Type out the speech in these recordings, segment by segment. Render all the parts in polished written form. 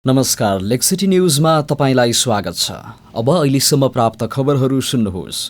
नमस्कार, लेक्सिटी न्युजमा तपाईंलाई स्वागत छ। अब अहिलेसम्म प्राप्त खबरहरू सुन्नुहोस्।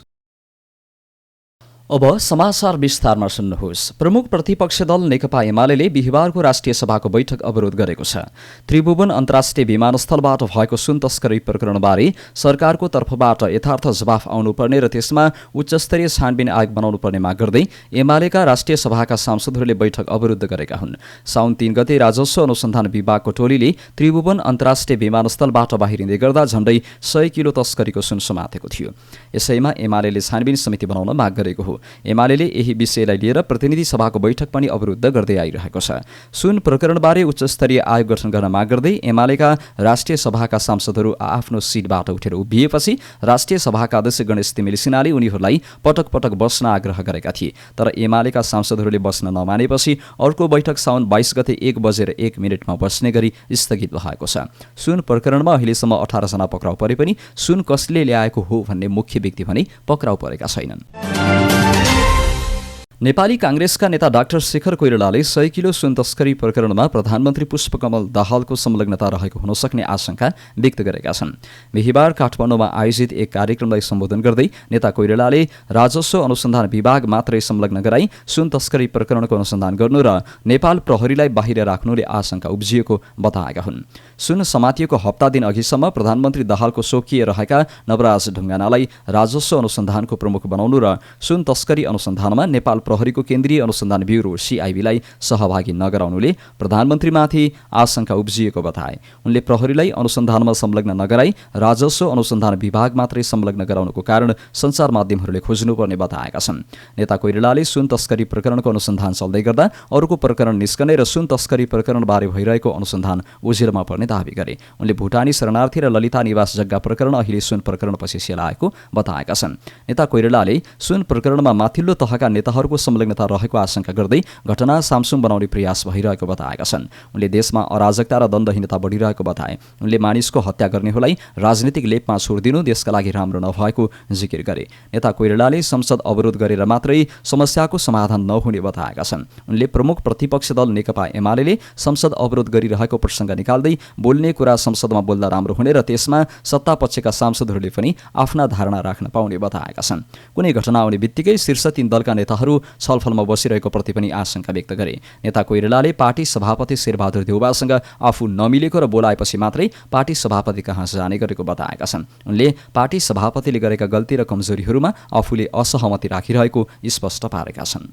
अब समाचार विस्तारमा सुन्नुहोस्। प्रमुख प्रतिपक्ष दल नेकपा एमाले बिहिबारको राष्ट्रिय सभाको बैठक अवरोध गरेको छ। त्रिभुवन अन्तर्राष्ट्रिय विमानस्थलबाट भएको सुन तस्करी प्रकरणबारे सरकारको तर्फबाट यथार्थ जवाफ आउनुपर्ने र त्यसमा उच्चस्तरीय छानबिन आयोग बनाउनुपर्ने माग गर्दै एमालेका राष्ट्रिय सभाका सांसदहरूले बैठक अवरुद्ध गरेका हुन्। साउन 3 गते राजस्व अनुसन्धान विभागको टोलीले त्रिभुवन अन्तर्राष्ट्रिय विमानस्थलबाट बाहिरिँदै गर्दा झण्डै 100 किलो तस्करीको सुन समातेको थियो। यसैमा एमाले छानबिन समिति बनाउन माग गरेको हो। एमाले यही विषयलाई लिएर प्रतिनिधि सभाको बैठक पनि अवरुद्ध गर्दै आइरहेको छ। सुन प्रकरणबारे उच्चस्तरीय आयोग गठन गर्न माग गर्दै एमालेका राष्ट्रिय सभाका सांसदहरू आफ्नो सिटबाट उठेर उभिएपछि राष्ट्रिय सभाका अध्यक्ष गणेश तिमिल सिन्हाले उनीहरूलाई पटक पटक बस्न आग्रह गरेका थिए। तर एमालेका सांसदहरूले बस्न नमानेपछि अर्को बैठक साउन 22 गते 1:01 बस्ने गरी स्थगित भएको छ। सुन प्रकरणमा अहिलेसम्म 18 जना पक्राउ परे पनि सुन कसले ल्याएको हो भन्ने मुख्य व्यक्ति भने पक्राउ परेका छैनन्। नेपाली कांग्रेसका नेता डाक्टर शेखर कोइरालाले 100 किलो सुन तस्करी प्रकरणमा प्रधानमन्त्री पुष्पकमल दाहालको संलग्नता रहेको हुन सक्ने आशंका व्यक्त गरेका छन्। बिहिबार काठमाडौँमा आयोजित एक कार्यक्रमलाई सम्बोधन गर्दै नेता कोइरालाले राजस्व अनुसन्धान विभाग मात्रै संलग्न गराई सुन तस्करी प्रकरणको अनुसन्धान गर्नु र नेपाल प्रहरीलाई बाहिर राख्नुले आशंका उब्जिएको बताएका हुन्। सुन समातिएको हप्ता दिन अघिसम्म प्रधानमन्त्री दाहालको स्वकीय रहेका नवराज ढुङ्गानालाई राजस्व अनुसन्धानको प्रमुख बनाउनु र सुन तस्करी अनुसन्धानमा नेपाल प्रहरीको केन्द्रीय अनुसन्धान ब्युरो सीआईबीलाई सहभागी नगराउनुले प्रधानमन्त्रीमाथि आशंका उब्जिएको बताए। उनले प्रहरीलाई अनुसन्धानमा संलग्न नगराई राजस्व अनुसन्धान विभाग मात्रै संलग्न गराउनुको कारण सञ्चार माध्यमहरूले खोज्नुपर्ने बताएका छन्। नेता कोइरालाले सुन तस्करी प्रकरणको अनुसन्धान चल्दै गर्दा अरूको प्रकरण निस्कने र सुन तस्करी प्रकरणबारे भइरहेको अनुसन्धान ओझेलमा पर्ने दावी गरे। उनले भुटानी शरणार्थी र ललिता निवास जग्गा प्रकरण अहिले सुन प्रकरणपछि सेलाएको बताएका छन्। नेता कोइरालाले सुन प्रकरणमा माथिल्लो तहका नेताहरूको संलग्नता रहेको आशंका गर्दै घटना सामसुम बनाउने प्रयास भइरहेको बताएका छन्। उनले देशमा अराजकता र दण्डहीनता बढिरहेको बताए। उनले मानिसको हत्या गर्नेहरूलाई राजनीतिक लेपमा छोडिदिनु देशका लागि राम्रो नभएको जिकिर गरे। नेता कोइरालाले संसद अवरोध गरेर मात्रै समस्याको समाधान नहुने बताएका छन्। उनले प्रमुख प्रतिपक्ष दल नेकपा एमाले संसद अवरोध गरिरहेको प्रसङ्ग निकाल्दै बोल्ने कुरा संसदमा बोल्दा राम्रो हुने र त्यसमा सत्तापक्षका सांसदहरूले पनि आफ्ना धारणा राख्न पाउने बताएका छन्। कुनै घटना आउने बित्तिकै शीर्ष 3 दलका नेताहरू छलफलमा बसिरहेको प्रति पनि आशंका व्यक्त गरे। नेता कोइरालाले पार्टी सभापति शेरबहादुर देउवासँग आफू नमिलेको र बोलाएपछि मात्रै पार्टी सभापति कहाँ जाने गरेको बताएका छन्। उनले पार्टी सभापतिले गरेका गल्ती र कमजोरीहरूमा आफूले असहमति राखिरहेको स्पष्ट पारेका छन्।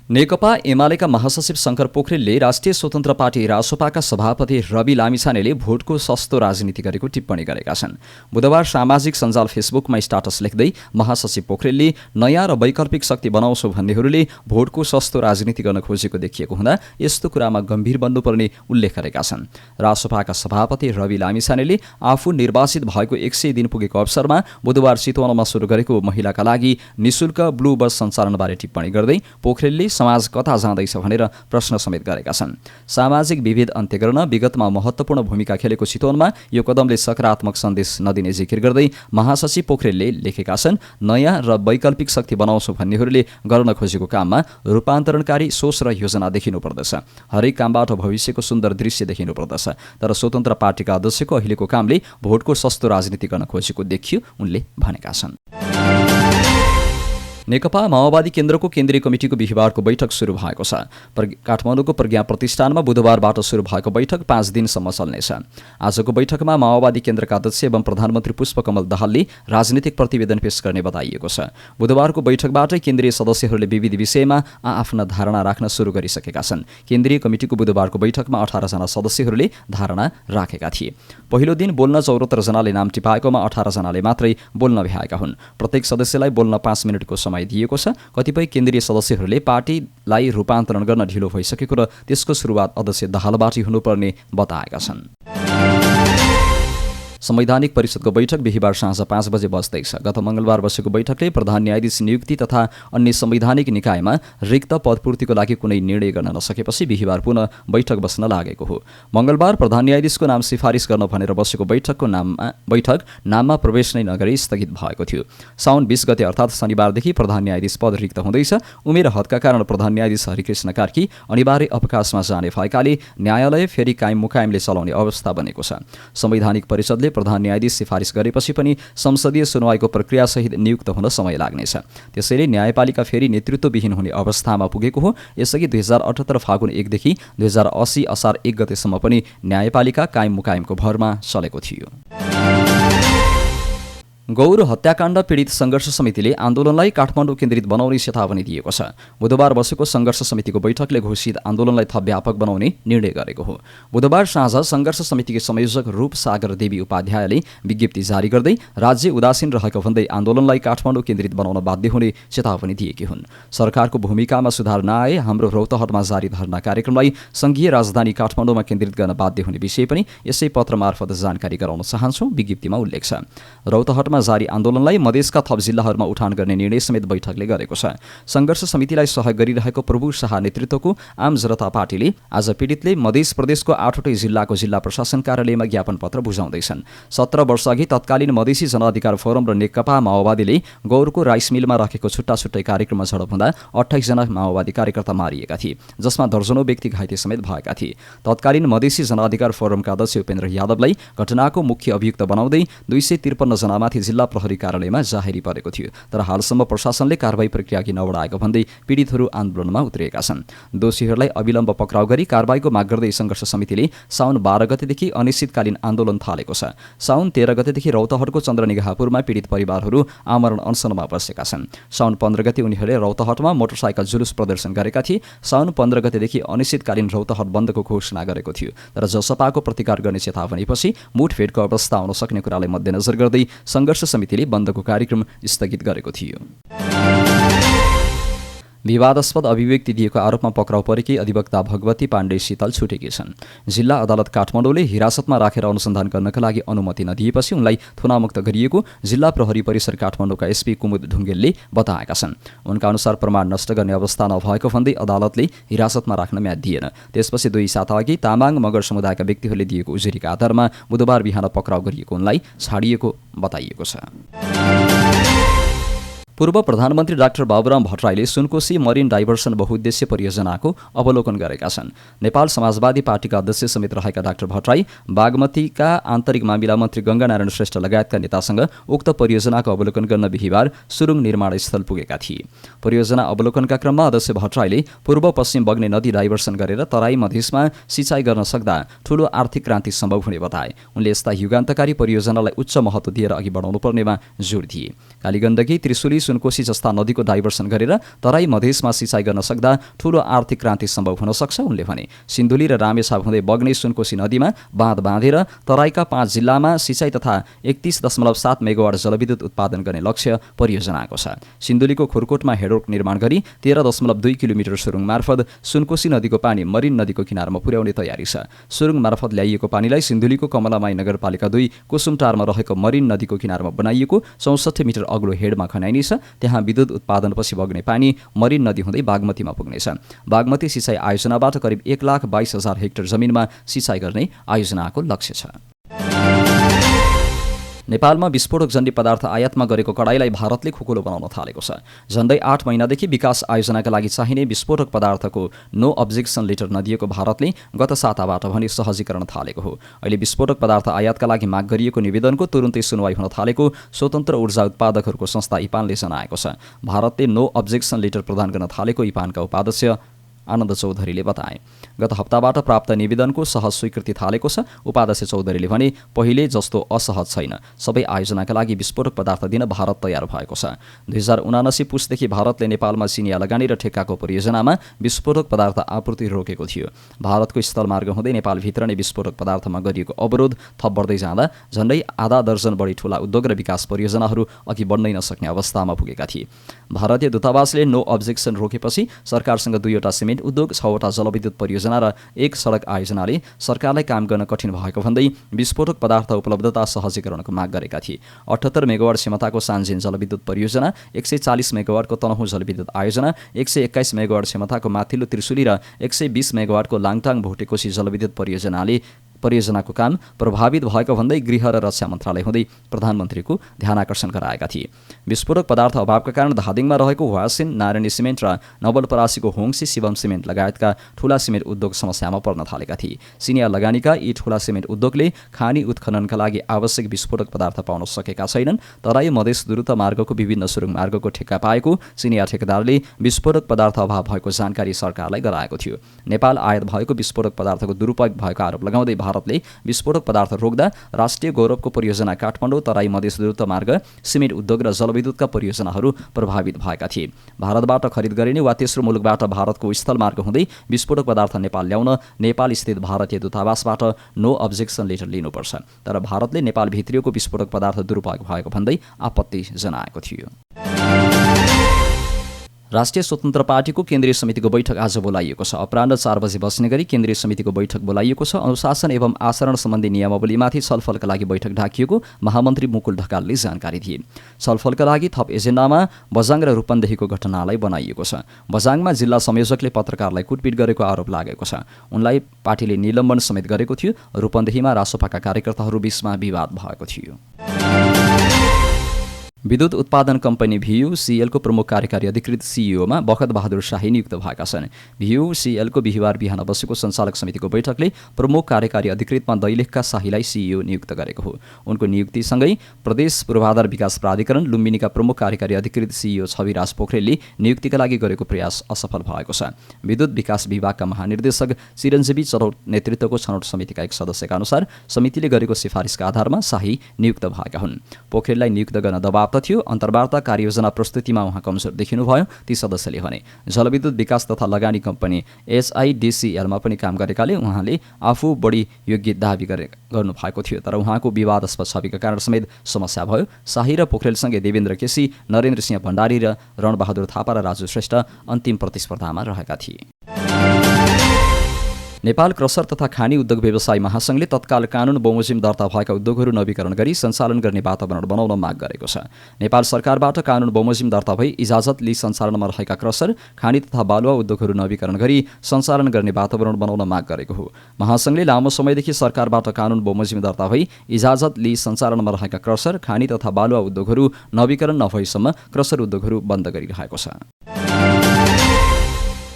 नेकपा एमालेका महासचिव शंकर पोखरेलले राष्ट्रिय स्वतन्त्र पार्टी रासोपाका सभापति रवि लामिछानेले भोटको सस्तो राजनीति गरेको टिप्पणी गरेका छन्। बुधबार सामाजिक सञ्जाल फेसबुकमा स्टाटस लेख्दै महासचिव पोखरेलले नयाँ र वैकल्पिक शक्ति बनाउँछौ भन्नेहरूले भोटको सस्तो राजनीति गर्न खोजेको देखिएको हुँदा यस्तो कुरामा गम्भीर बन्नुपर्ने उल्लेख गरेका छन्। रासोपाका सभापति रवि लामिछानेले आफू निर्वाचित भएको 100 दिन पुगेको अवसरमा बुधबार चितवनमा सुरु गरेको महिलाका लागि निशुल्क ब्लू बस सञ्चालनबारे टिप्पणी गर्दै पोखरेलले समाज कता जाँदैछ भनेर प्रश्न समेत गरेका छन्। सामाजिक विभेद अन्त्य गर्न विगतमा महत्त्वपूर्ण भूमिका खेलेको चितवनमा यो कदमले सकारात्मक सन्देश नदिने जिकिर गर्दै महासचिव पोखरेलले लेखेका छन्, नयाँ र वैकल्पिक शक्ति बनाउँछौ भन्नेहरूले गर्न खोजेको काममा रूपान्तरणकारी सोच र योजना देखिनुपर्दछ। हरेक कामबाट भविष्यको सुन्दर दृश्य देखिनुपर्दछ। तर स्वतन्त्र पार्टीका अध्यक्षको अहिलेको कामले भोटको सस्तो राजनीति गर्न खोजेको देखियो, उनले भनेका छन्। नेकपा माओवादी केन्द्रको केन्द्रीय कमिटिको बिहिबारको बैठक सुरु भएको छ। काठमाडौँको प्रज्ञा प्रतिष्ठानमा बुधबारबाट सुरु भएको बैठक 5 दिनसम्म चल्नेछ। आजको बैठकमा माओवादी केन्द्रका अध्यक्ष एवं प्रधानमन्त्री पुष्पकमल दाहालले राजनीतिक प्रतिवेदन पेश गर्ने बताइएको छ। बुधबारको बैठकबाटै केन्द्रीय सदस्यहरूले विविध विषयमा आफ्ना धारणा राख्न सुरु गरिसकेका छन्। केन्द्रीय कमिटिको बुधबारको बैठकमा 18 जना सदस्यहरूले धारणा राखेका थिए। पहिलो दिन बोल्न 74 जनाले नाम टिपाएकोमा 18 जनाले मात्रै बोल्न भ्याएका हुन्। प्रत्येक सदस्यलाई बोल्न 5 मिनटको समय दिएको छ। कतिपय केन्द्रीय सदस्यहरूले पार्टीलाई रूपान्तरण गर्न ढिलो भइसकेको र त्यसको सुरुवात अध्यक्ष दाहालबाटै हुनुपर्ने बताएका छन्। संवैधानिक परिषदको बैठक बिहीबार साँझ 5 बजे बस्दैछ। गत मंगलबार बसेको बैठकले प्रधान न्यायाधीश नियुक्ति तथा अन्य संवैधानिक निकायमा रिक्त पदपूर्तिको लागि कुनै निर्णय गर्न नसकेपछि बिहीबार पुनः बैठक बस्न लागेको हो। मंगलबार प्रधान न्यायाधीशको नाम सिफारिस गर्न भनेर बसेको बैठक नाममा प्रवेश नै नगरी स्थगित भएको थियो। साउन 20 गते अर्थात् शनिबारदेखि प्रधान न्यायाधीश पद रिक्त हुँदैछ। उमेर हदका कारण प्रधान न्यायाधीश हरिकृष्ण कार्की अनिवार्य अवकाशमा जाने भएकाले न्यायालय फेरि कायम मुकायमले चलाउने अवस्था बनेको छ। संवैधानिक परिषदले प्रधान न्यायाधीश सिफारिस गरेपछि पनि संसदीय सुनवाईको प्रक्रियासहित नियुक्त हुन समय लाग्नेछ। त्यसैले न्यायपालिका फेरि नेतृत्वविहीन हुने अवस्थामा पुगेको हो। यसअघि 2078 फागुन 1 देखि 2080 असार 1 गतेसम्म पनि न्यायपालिका कायम मुकायमको भरमा चलेको थियो। गौर हत्याकाण्ड पीडित सङ्घर्ष समितिले आन्दोलनलाई काठमाडौँ केन्द्रित बनाउने चेतावनी दिएको छ। बुधबार बसेको सङ्घर्ष समितिको बैठकले घोषित आन्दोलनलाई थप व्यापक बनाउने निर्णय गरेको हो। बुधबार साँझ सङ्घर्ष समितिकी संयोजक रूप सागर देवी उपाध्यायले विज्ञप्ति जारी गर्दै राज्य उदासीन रहेको भन्दै आन्दोलनलाई काठमाडौँ केन्द्रित बनाउन बाध्य हुने चेतावनी दिएकी हुन्। सरकारको भूमिकामा सुधार नआए हाम्रो रौतहटमा जारी धरना कार्यक्रमलाई सङ्घीय राजधानी काठमाडौँमा केन्द्रित गर्न बाध्य हुने विषय पनि यसै पत्र मार्फत जानकारी गराउन चाहन्छौँ, विज्ञप्तिमा उल्लेख छ। रौतहटमा जारी आन्दोलनलाई मधेसका थप जिल्लाहरूमा उठान गर्ने निर्णय समेत बैठकले गरेको छ। सङ्घर्ष समितिलाई सहयोग गरिरहेको प्रभु शाह नेतृत्वको आम जनता पार्टीले आज पीडितले मधेस प्रदेशको 8वटै जिल्लाको जिल्ला प्रशासन कार्यालयमा ज्ञापन पत्र बुझाउँदैछन्। 17 वर्षअघि तत्कालीन मधेसी जनअधिकार फोरम र नेकपा माओवादीले गौरको राइस मिलमा राखेको छुट्टा छुट्टै कार्यक्रममा झडप हुँदा 28 जना माओवादी कार्यकर्ता मारिएका थिए, जसमा दर्जनौं व्यक्ति घाइते समेत भएका थिए। तत्कालीन मधेसी जनअधिकार फोरमका अध्यक्ष उपेन्द्र यादवलाई घटनाको मुख्य अभियुक्त बनाउँदै 253 जनामाथि जिल्ला प्रहरी कार्यालयमा जाहेरी परेको थियो। तर हालसम्म प्रशासनले कारबाही प्रक्रिया अघि नबढाएको भन्दै पीडितहरू आन्दोलनमा उत्रिएका छन्। दोषीहरूलाई अविलम्ब पक्राउ गरी कारबाहीको माग गर्दै सङ्घर्ष समितिले साउन 12 गतेदेखि अनिश्चितकालीन आन्दोलन थालेको छ। साउन 13 गतेदेखि रौतहटको चन्द्रनिगाहपुरमा पीडित परिवारहरू आमरण अनसनमा बसेका छन्। साउन 15 गते उनीहरूले रौतहटमा मोटरसाइकल जुलुस प्रदर्शन गरेका थिए। साउन 15 गतेदेखि अनिश्चितकालीन रौतहट बन्दको घोषणा गरेको थियो। तर जसपाको प्रतिकार गर्ने चेतावनीपछि मुठभेडको अवस्था आउन सक्ने कुरालाई मध्यनजर गर्दै सङ्घर्ष समितिले बन्दको कार्यक्रम स्थगित गरेको थियो। विवादास्पद अभिव्यक्ति दिएको आरोपमा पक्राउ परेकी अधिवक्ता भगवती पाण्डे शीतल छुटेकी छन्। जिल्ला अदालत काठमाडौँले हिरासतमा राखेर अनुसन्धान गर्नका लागि अनुमति नदिएपछि उनलाई थुनामुक्त गरिएको जिल्ला प्रहरी परिसर काठमाडौँका एसपी कुमुद ढुङ्गेलले बताएका छन्। उनका अनुसार प्रमाण नष्ट गर्ने अवस्था नभएको भन्दै अदालतले हिरासतमा राख्न म्याद दिएन। त्यसपछि 2 साताअघि तामाङ मगर समुदायका व्यक्तिहरूले दिएको उजुरीका आधारमा बुधबार बिहान पक्राउ गरिएको उनलाई छाडिएको बताइएको छ। पूर्व प्रधानमन्त्री डाक्टर बाबुराम भट्टराईले सुनकोशी मरिन डाइभर्सन बहुउद्देश्य परियोजनाको अवलोकन गरेका छन्। नेपाल समाजवादी पार्टीका अध्यक्ष समेत रहेका डाक्टर भट्टराई बागमतीका आन्तरिक मामिला मन्त्री गङ्गानारायण श्रेष्ठ लगायतका नेतासँग उक्त परियोजनाको अवलोकन गर्न बिहीबार सुरुङ निर्माण स्थल पुगेका थिए। परियोजना अवलोकनका क्रममा अध्यक्ष भट्टराईले पूर्व पश्चिम बग्ने नदी डाइभर्सन गरेर तराई मधेसमा सिँचाइ गर्न सक्दा ठूलो आर्थिक क्रान्ति सम्भव हुने बताए। उनले यस्ता युगान्तकारी परियोजनालाई उच्च महत्त्व दिएर अघि बढाउनु पर्नेमा जोड दिए। कालीगण्डकी, त्रिशुली, सुनकोशी जस्ता नदीको डाइभर्सन गरेर तराई मधेसमा सिँचाइ गर्न सक्दा ठूलो आर्थिक क्रान्ति सम्भव हुन सक्छ। उनले भने सिन्धुली र रामेछाप हुँदै बग्ने सुनकोशी नदीमा बाँध बाँधेर तराईका 5 जिल्लामा सिँचाइ तथा 31.7 मेगावाट जलविद्युत उत्पादन गर्ने लक्ष्य परियोजनाको छ। सिन्धुलीको खुरकोटमा हेडवर्क निर्माण गरी 13.2 किलोमिटर सुरुङ मार्फत सुनकोशी नदीको पानी मरिन नदीको किनारमा पुर्याउने तयारी छ। सुरुङ मार्फत ल्याइएको पानीलाई सिन्धुलीको कमलामाई नगरपालिका 2 कुसुमटारमा रहेको मरिन नदीको किनारमा बनाइएको 64 मिटर अग्लो हेडमा खनाइनेछ। त्यहाँ विद्युत उत्पादनपछि बग्ने पानी मरिन नदी हुँदै बागमतीमा पुग्नेछ। बागमती सिँचाइ आयोजनाबाट करिब 1,22,000 हेक्टर जमिनमा सिँचाइ गर्ने आयोजनाको लक्ष्य छ। नेपालमा विस्फोटक जन्य पदार्थ आयातमा गरेको कडाईलाई भारतले खुकुलो बनाउन थालेको छ। झन्डै 8 महिनादेखि विकास आयोजनाका लागि चाहिने विस्फोटक पदार्थको नो अब्जेक्सन लेटर नदिएको भारतले गत साताबाट भने सहजीकरण थालेको हो। अहिले विस्फोटक पदार्थ आयातका लागि माग गरिएको निवेदनको तुरुन्तै सुनवाई हुन थालेको स्वतन्त्र ऊर्जा उत्पादकहरूको संस्था इपानले जनाएको छ। भारतले नो अब्जेक्सन लेटर प्रदान गर्न थालेको इपानका उपाध्यक्ष आनन्द चौधरीले बताए। गत हप्ताबाट प्राप्त निवेदनको सहज स्वीकृति थालेको छ। उपाध्यक्ष चौधरीले भने पहिले जस्तो असहज छैन। सबै आयोजनाका लागि विस्फोटक पदार्थ दिन भारत तयार भएको छ। 2079 पुसदेखि भारतले नेपालमा चिनिया लगानी र ठेक्काको परियोजनामा विस्फोटक पदार्थ आपूर्ति रोकेको थियो। भारतको स्थलमार्ग हुँदै नेपालभित्र नै विस्फोटक पदार्थमा गरिएको अवरोध थप बढ्दै जाँदा झन्डै आधा दर्जन बढी ठूला उद्योग र विकास परियोजनाहरू अघि बढ्नै नसक्ने अवस्थामा पुगेका थिए। भारतीय दूतावासले नो अब्जेक्सन रोकेपछि सरकारसँग 2वटा सिमेन्ट उद्योग, 6वटा जलविद्युत परियोजना परियोजना र एक सडक आयोजनाले सरकारलाई काम गर्न कठिन भएको भन्दै विस्फोटक पदार्थ उपलब्धता सहजीकरणको माग गरेका थिए। 78 मेगावाट क्षमताको सान्जेन जलविद्युत परियोजना, 140 मेगावाटको तनहुँ जलविद्युत आयोजना, 121 मेगावाट क्षमताको माथिल्लो त्रिशुली र 120 मेगावाटको लाङटाङ भोटेकोशी जलविद्युत परियोजनाको काम प्रभावित भएको भन्दै गृह र रक्षा मन्त्रालय हुँदै प्रधानमन्त्रीको ध्यानाकर्षण गराएका थिए। विस्फोटक पदार्थ अभावका कारण धादिङमा रहेको ह्वासिन, नारायणी सिमेन्ट र नवलपरासीको होङसी शिवम सिमेन्ट लगायतका ठूला सिमेन्ट उद्योग समस्यामा पर्न थालेका थिए। सिनिया लगानीका यी ठूला सिमेन्ट उद्योगले खानी उत्खननका लागि आवश्यक विस्फोटक पदार्थ पाउन सकेका छैनन्। तराई मधेस द्रुत मार्गको विभिन्न सुरुङ मार्गको ठेक्का पाएको सिनिया ठेकेदारले विस्फोटक पदार्थ अभाव भएको जानकारी सरकारलाई गराएको थियो। नेपाल आयात भएको विस्फोटक पदार्थको दुरुपयोग भएको आरोप लगाउँदै भारतले विस्फोटक पदार्थ रोक्दा राष्ट्रिय गौरवको परियोजना काठमाडौँ, तराई मधेस द्रुत मार्ग, सिमेन्ट उद्योग र जलविद्युतका परियोजनाहरू प्रभावित भएका थिए। भारतबाट खरिद गरिने वा तेस्रो मुलुकबाट भारतको स्थल मार्ग हुँदै विस्फोटक पदार्थ नेपाल ल्याउन नेपाल स्थित भारतीय दूतावासबाट नो अब्जेक्सन लेटर लिनुपर्छ। तर भारतले नेपाल भित्रिएको विस्फोटक पदार्थ दुरुपयोग भएको भन्दै आपत्ति जनाएको थियो। राष्ट्रिय स्वतन्त्र पार्टीको केन्द्रीय समितिको बैठक आज बोलाइएको छ। अपराह्न 4 बजे बस्ने गरी केन्द्रीय समितिको बैठक बोलाइएको छ। अनुशासन एवं आचरण सम्बन्धी नियमावलीमाथि छलफलका लागि बैठक ढाकिएको महामन्त्री मुकुल ढकालले जानकारी दिए। छलफलका लागि थप एजेन्डामा बझाङ र रूपन्देहीको घटनालाई बनाइएको छ। बझाङमा जिल्ला संयोजकले पत्रकारलाई कुटपिट गरेको आरोप लागेको छ। उनलाई पार्टीले निलम्बन समेत गरेको थियो। रूपन्देहीमा रासोपाका कार्यकर्ताहरू बीचमा विवाद भएको थियो। विद्युत उत्पादन कम्पनी VUCL को प्रमुख कार्यकारी अधिकृत CEOमा बखत बहादुर शाही नियुक्त भएका छन्। VUCL को बिहिबार बिहान बसेको सञ्चालक समितिको बैठकले प्रमुख कार्यकारी अधिकृतमा दैलेखका शाहीलाई CEO नियुक्त गरेको हो। उनको नियुक्तिसँगै प्रदेश पूर्वाधार विकास प्राधिकरण लुम्बिनीका प्रमुख कार्यकारी अधिकृत CEO छविराज पोखरेलले नियुक्तिका लागि गरेको प्रयास असफल भएको छ। विद्युत विकास विभागका महानिर्देशक चिरञ्जीवी चरौट नेतृत्वको छनौट समितिका एक सदस्यका अनुसार समितिले गरेको सिफारिसका आधारमा शाही नियुक्त भएका हुन्। पोखरेललाई नियुक्त गर्न दबाव थियो। अन्तर्वार्ता कार्ययोजना प्रस्तुतिमा उहाँ कमजोर देखिनुभयो। ती सदस्यले भने जलविद्युत विकास तथा लगानी कम्पनी HIDCL मा पनि काम गरेकाले उहाँले आफू बढी योग्य दावी गर्नुभएको थियो। तर उहाँको विवादास्पद छविका कारण समेत समस्या भयो। शाही र पोखरेलसँगै देवेन्द्र केसी, नरेन्द्र सिंह भण्डारी र रणबहादुर थापा र राजु श्रेष्ठ अन्तिम प्रतिस्पर्धामा रहेका थिए। नेपाल क्रसर तथा खानी उद्योग व्यवसाय महासंघले तत्काल कानून बमोजिम दर्ता भएका उद्योगहरू नवीकरण गरी सञ्चालन गर्ने वातावरण बनाउन माग गरेको छ। नेपाल सरकारबाट कानून बमोजिम दर्ता भई इजाजत लिई सञ्चालनमा रहेका क्रसर, खानी तथा बालुवा उद्योगहरू नवीकरण गरी सञ्चालन गर्ने वातावरण बनाउन माग गरेको हो। महासंघले लामो समयदेखि सरकारबाट कानून बमोजिम दर्ता भई इजाजत लिई सञ्चालनमा रहेका क्रसर, खानी तथा बालुवा उद्योगहरू नवीकरण नभएसम्म क्रसर उद्योगहरू बन्द गरिरहेको छ।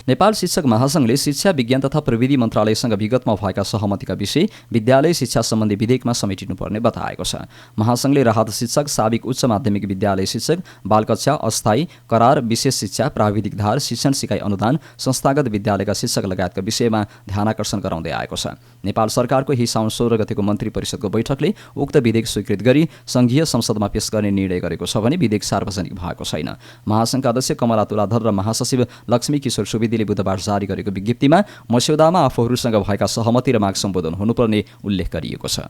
नेपाल शिक्षक महासंघले शिक्षा विज्ञान तथा प्रविधि मन्त्रालयसँग विगतमा भएका सहमतिका विषय विद्यालय शिक्षा सम्बन्धी विधेयकमा समेटिनुपर्ने बताएको छ। महासंघले राहत शिक्षक, साविक उच्च माध्यमिक विद्यालय शिक्षक, बालकक्षा, अस्थायी करार, विशेष शिक्षा, प्राविधिक धार, शिक्षण सिकाइ अनुदान, संस्थागत विद्यालयका शिक्षक लगायतका विषयमा ध्यानाकर्षण गराउँदै आएको छ। नेपाल सरकारको साउन 16 गतेको मन्त्री परिषदको बैठकले उक्त विधेयक स्वीकृत गरी संघीय संसदमा पेश गर्ने निर्णय गरेको छ भने विधेयक सार्वजनिक भएको छैन। महासंघका अध्यक्ष कमला तुलाधर र महासचिव लक्ष्मी किशोर सुवेदीले बुधबार जारी गरेको विज्ञप्तिमा मस्यौदामा आफूहरूसँग भएका सहमति र माग सम्बोधन हुनुपर्ने उल्लेख गरिएको छ।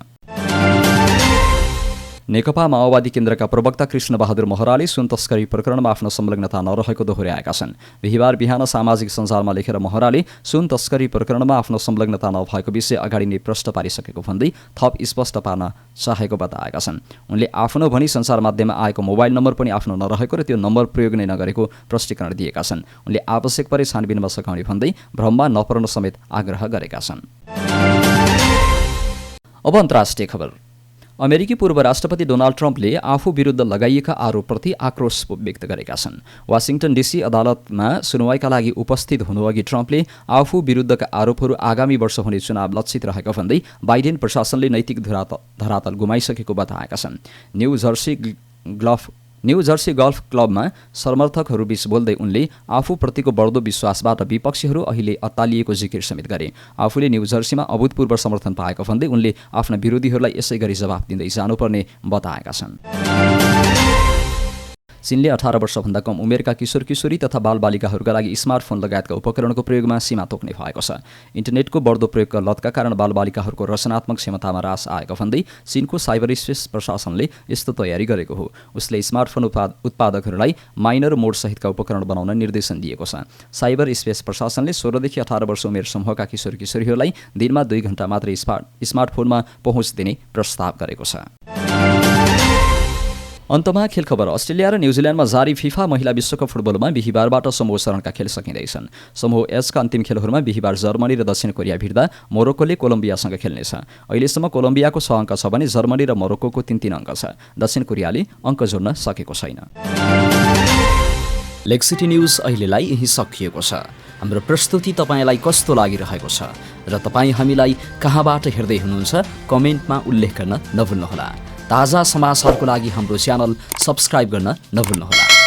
नेकपा माओवादी केन्द्रका प्रवक्ता कृष्ण बहादुर महराले सुन तस्करी प्रकरणमा आफ्नो संलग्नता नरहेको दोहोर्याएका छन्। बिहिबार बिहान सामाजिक सञ्जालमा लेखेर महराले सुन तस्करी प्रकरणमा आफ्नो संलग्नता नभएको विषय अगाडि नै प्रश्न पारिसकेको भन्दै थप स्पष्ट पार्न चाहेको बताएका छन्। उनले आफ्नो भनी सञ्चार माध्यममा आएको मोबाइल नम्बर पनि आफ्नो नरहेको र त्यो नम्बर प्रयोग नै नगरेको प्रष्टीकरण दिएका छन्। उनले आवश्यक परे छानबिनमा सघाउने भन्दै भ्रममा नपर्न समेत आग्रह गरेका छन्। अब अन्तर्राष्ट्रिय खबर। अमेरिकी पूर्व राष्ट्रपति डोनाल्ड ट्रम्पले आफू विरुद्ध लगाइएका आरोपप्रति आक्रोश व्यक्त गरेका छन्। वाशिंटन DC अदालतमा सुनवाईका लागि उपस्थित हुनुअघि ट्रम्पले आफू विरुद्धका आरोपहरू आगामी वर्ष हुने चुनाव लक्षित रहेको भन्दै बाइडेन प्रशासनले नैतिक धरातल गुमाइसकेको बताएका छन्। न्यू जर्सी गल्फ क्लबमा समर्थकहरूबीच बोल्दै उनले आफूप्रतिको बढ्दो विश्वासबाट विपक्षीहरू अहिले अत्तालिएको जिकिर समेत गरे। आफूले न्यू जर्सीमा अभूतपूर्व समर्थन पाएको भन्दै उनले आफ्ना विरोधीहरूलाई यसै गरी जवाफ दिँदै जानुपर्ने बताएका छन्। चीनले 18 वर्षभन्दा कम उमेरका किशोर किशोरी तथा बालबालिकाहरूका लागि स्मार्टफोन लगायतका उपकरणको प्रयोगमा सीमा तोक्ने भएको छ। इन्टरनेटको बढ्दो प्रयोगका लतका कारण बालबालिकाहरूको रचनात्मक क्षमतामा ह्रास आएको भन्दै चीनको साइबर स्पेस प्रशासनले यस्तो तयारी गरेको हो। उसले स्मार्टफोन उत्पादकहरूलाई माइनर मोडसहितका उपकरण बनाउन निर्देशन दिएको छ। साइबर स्पेस प्रशासनले 16 देखि 18 वर्ष उमेर समूहका किशोर किशोरीहरूलाई दिनमा 2 घण्टा मात्रै स्मार्टफोनमा पहुँच दिने प्रस्ताव गरेको छ। अन्तमा खेल खबर। अस्ट्रेलिया र न्युजिल्यान्डमा जारी फिफा महिला विश्वकप फुटबलमा बिहिबारबाट समूह चरणका खेल सकिँदैछन्। समूह एचका अन्तिम खेलहरूमा बिहिबार जर्मनी र दक्षिण कोरिया भिड्दा मोरोक्कोले कोलम्बियासँग खेल्नेछ। अहिलेसम्म कोलम्बियाको 6 अङ्क छ भने जर्मनी र मोरोक्कोको 3-3 अङ्क छ। दक्षिण कोरियाले अङ्क जोड्न सकेको छैन। लेग सिटी न्युज अहिलेलाई यही सकिएको छ। हाम्रो प्रस्तुति तपाईँलाई कस्तो लागिरहेको छ र तपाईँ हामीलाई कहाँबाट हेर्दै हुनुहुन्छ कमेन्टमा उल्लेख गर्न नभुल्नुहोला। ताजा समाचारको लागि हाम्रो च्यानल सब्स्क्राइब गर्न नभुल्नुहोला।